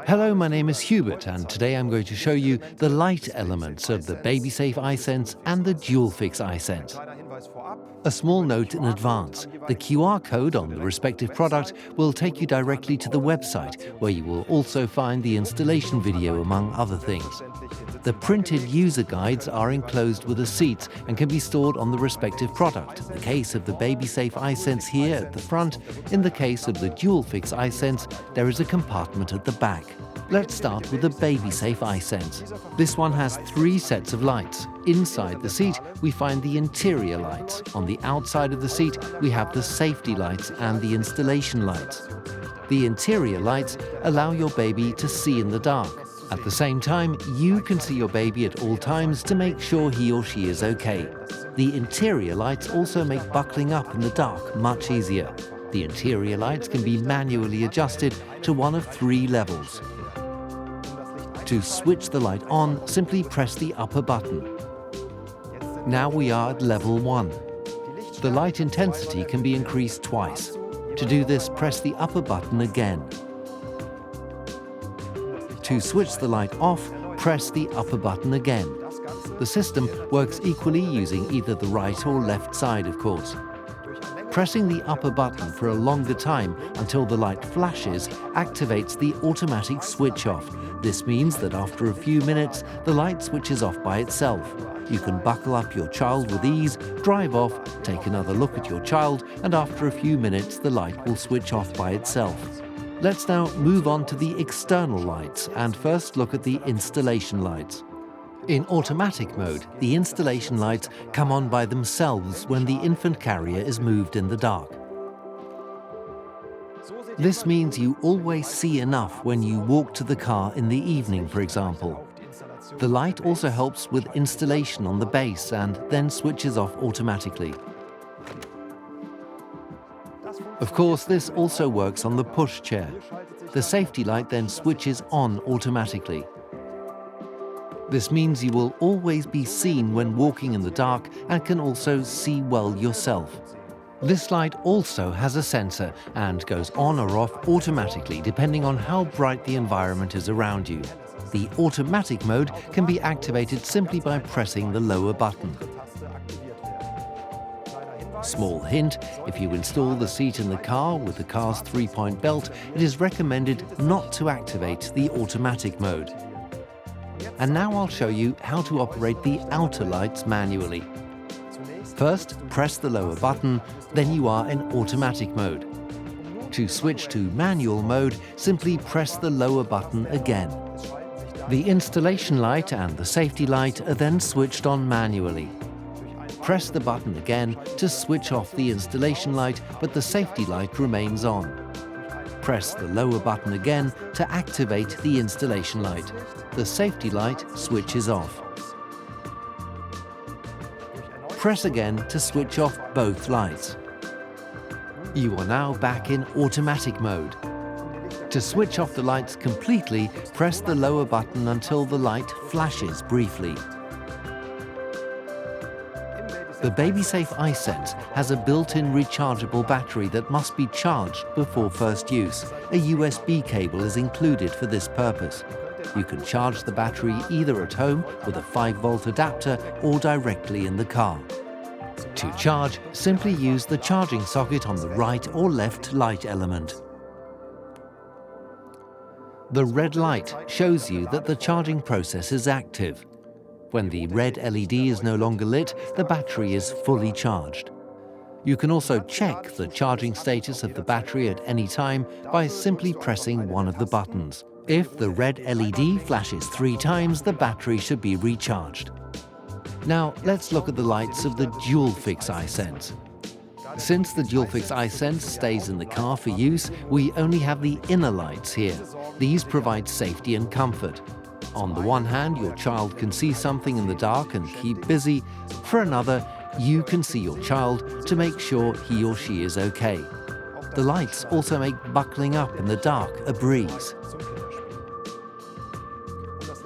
Hello, my name is Hubert, and today I'm going to show you the light elements of the BabySafe iSense and the DualFix iSense. A small note in advance: the QR code on the respective product will take you directly to the website, where you will also find the installation video, among other things. The printed user guides are enclosed with the seats and can be stored on the respective product. In the case of the BabySafe iSense here at the front, in the case of the DualFix iSense, there is a compartment at the back. Let's start with the BabySafe iSense. This one has 3 sets of lights. Inside the seat, we find the interior lights. On the outside of the seat, we have the safety lights and the installation lights. The interior lights allow your baby to see in the dark. At the same time, you can see your baby at all times to make sure he or she is okay. The interior lights also make buckling up in the dark much easier. The interior lights can be manually adjusted to one of 3 levels. To switch the light on, simply press the upper button. Now we are at level 1. The light intensity can be increased twice. To do this, press the upper button again. To switch the light off, press the upper button again. The system works equally using either the right or left side, of course. Pressing the upper button for a longer time until the light flashes activates the automatic switch off. This means that after a few minutes, the light switches off by itself. You can buckle up your child with ease, drive off, take another look at your child, and after a few minutes, the light will switch off by itself. Let's now move on to the external lights and first look at the installation lights. In automatic mode, the installation lights come on by themselves when the infant carrier is moved in the dark. This means you always see enough when you walk to the car in the evening, for example. The light also helps with installation on the base and then switches off automatically. Of course, this also works on the push chair. The safety light then switches on automatically. This means you will always be seen when walking in the dark and can also see well yourself. This light also has a sensor and goes on or off automatically depending on how bright the environment is around you. The automatic mode can be activated simply by pressing the lower button. Small hint: if you install the seat in the car with the car's 3-point belt, it is recommended not to activate the automatic mode. And now I'll show you how to operate the outer lights manually. First, press the lower button, then you are in automatic mode. To switch to manual mode, simply press the lower button again. The installation light and the safety light are then switched on manually. Press the button again to switch off the installation light, but the safety light remains on. Press the lower button again to activate the installation light. The safety light switches off. Press again to switch off both lights. You are now back in automatic mode. To switch off the lights completely, press the lower button until the light flashes briefly. The BabySafe iSense has a built-in rechargeable battery that must be charged before first use. A USB cable is included for this purpose. You can charge the battery either at home with a 5-volt adapter or directly in the car. To charge, simply use the charging socket on the right or left light element. The red light shows you that the charging process is active. When the red LED is no longer lit, the battery is fully charged. You can also check the charging status of the battery at any time by simply pressing one of the buttons. If the red LED flashes 3 times, the battery should be recharged. Now let's look at the lights of the DualFix iSense. Since the DualFix iSense stays in the car for use, we only have the inner lights here. These provide safety and comfort. On the one hand, your child can see something in the dark and keep busy. For another, you can see your child to make sure he or she is okay. The lights also make buckling up in the dark a breeze.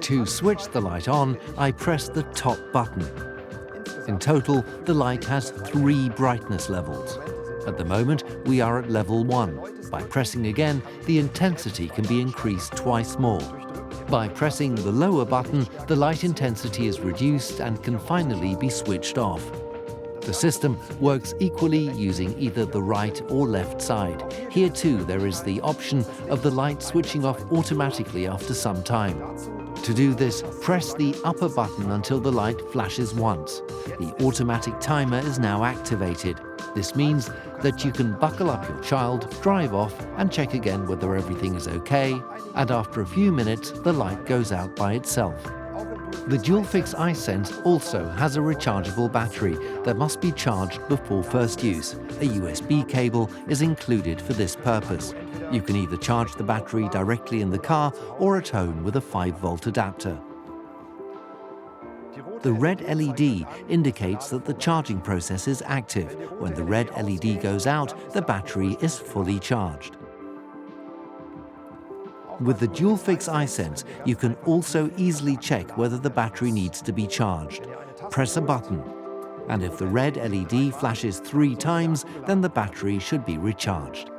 To switch the light on, I press the top button. In total, the light has 3 brightness levels. At the moment, we are at level 1. By pressing again, the intensity can be increased twice more. By pressing the lower button, the light intensity is reduced and can finally be switched off. The system works equally using either the right or left side. Here too there is the option of the light switching off automatically after some time. To do this, press the upper button until the light flashes once. The automatic timer is now activated. This means that you can buckle up your child, drive off, and check again whether everything is okay, and after a few minutes the light goes out by itself. The DualFix iSense also has a rechargeable battery that must be charged before first use. A USB cable is included for this purpose. You can either charge the battery directly in the car or at home with a 5-volt adapter. The red LED indicates that the charging process is active. When the red LED goes out, the battery is fully charged. With the DualFix iSense, you can also easily check whether the battery needs to be charged. Press a button, and if the red LED flashes 3 times, then the battery should be recharged.